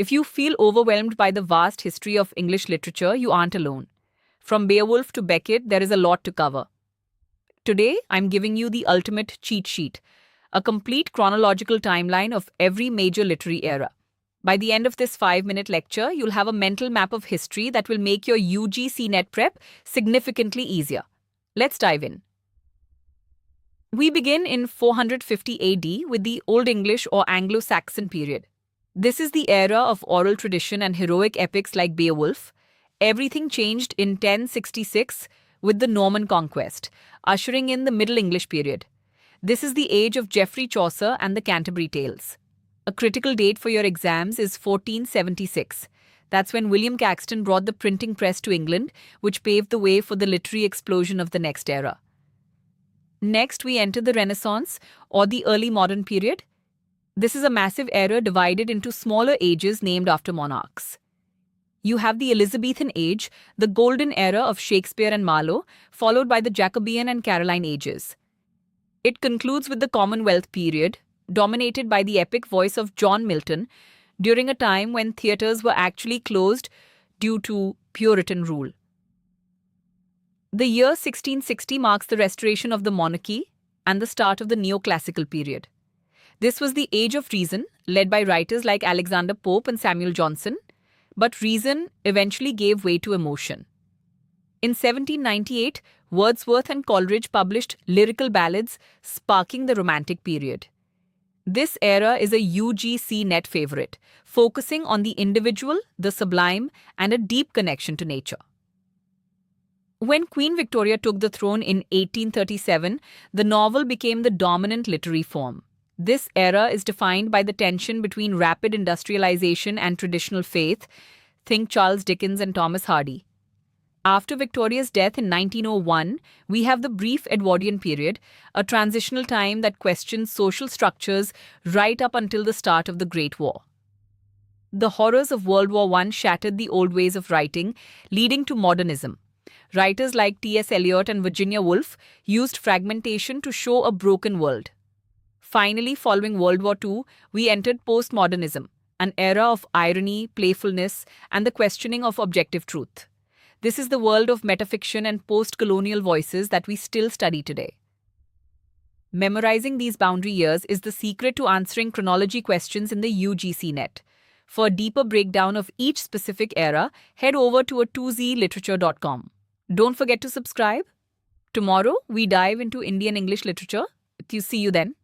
If you feel overwhelmed by the vast history of English literature, you aren't alone. From Beowulf to Beckett, there is a lot to cover. Today, I'm giving you the ultimate cheat sheet, a complete chronological timeline of every major literary era. By the end of this 5-minute lecture, you'll have a mental map of history that will make your UGC net prep significantly easier. Let's dive in. We begin in 450 AD with the Old English or Anglo-Saxon period. This is the era of oral tradition and heroic epics like Beowulf. Everything changed in 1066 with the Norman conquest, ushering in the Middle English period. This is the age of Geoffrey Chaucer and the Canterbury Tales. A critical date for your exams is 1476. That's when William Caxton brought the printing press to England, which paved the way for the literary explosion of the next era. Next, we enter the Renaissance, or the early modern period. This is a massive era divided into smaller ages named after monarchs. You have the Elizabethan age, the golden era of Shakespeare and Marlowe, followed by the Jacobean and Caroline ages. It concludes with the Commonwealth period, dominated by the epic voice of John Milton, during a time when theatres were actually closed due to Puritan rule. The year 1660 marks the restoration of the monarchy and the start of the neoclassical period. This was the age of reason, led by writers like Alexander Pope and Samuel Johnson, but reason eventually gave way to emotion. In 1798, Wordsworth and Coleridge published lyrical ballads, sparking the Romantic period. This era is a UGC net favorite, focusing on the individual, the sublime, and a deep connection to nature. When Queen Victoria took the throne in 1837, the novel became the dominant literary form. This era is defined by the tension between rapid industrialization and traditional faith. Think Charles Dickens and Thomas Hardy. After Victoria's death in 1901, we have the brief Edwardian period, a transitional time that questions social structures right up until the start of the Great War. The horrors of World War I shattered the old ways of writing, leading to modernism. Writers like T.S. Eliot and Virginia Woolf used fragmentation to show a broken world. Finally, following World War II, we entered postmodernism, an era of irony, playfulness, and the questioning of objective truth. This is the world of metafiction and post-colonial voices that we still study today. Memorizing these boundary years is the secret to answering chronology questions in the UGC net. For a deeper breakdown of each specific era, head over to a2zliterature.com. Don't forget to subscribe. Tomorrow, we dive into Indian English literature. See you then.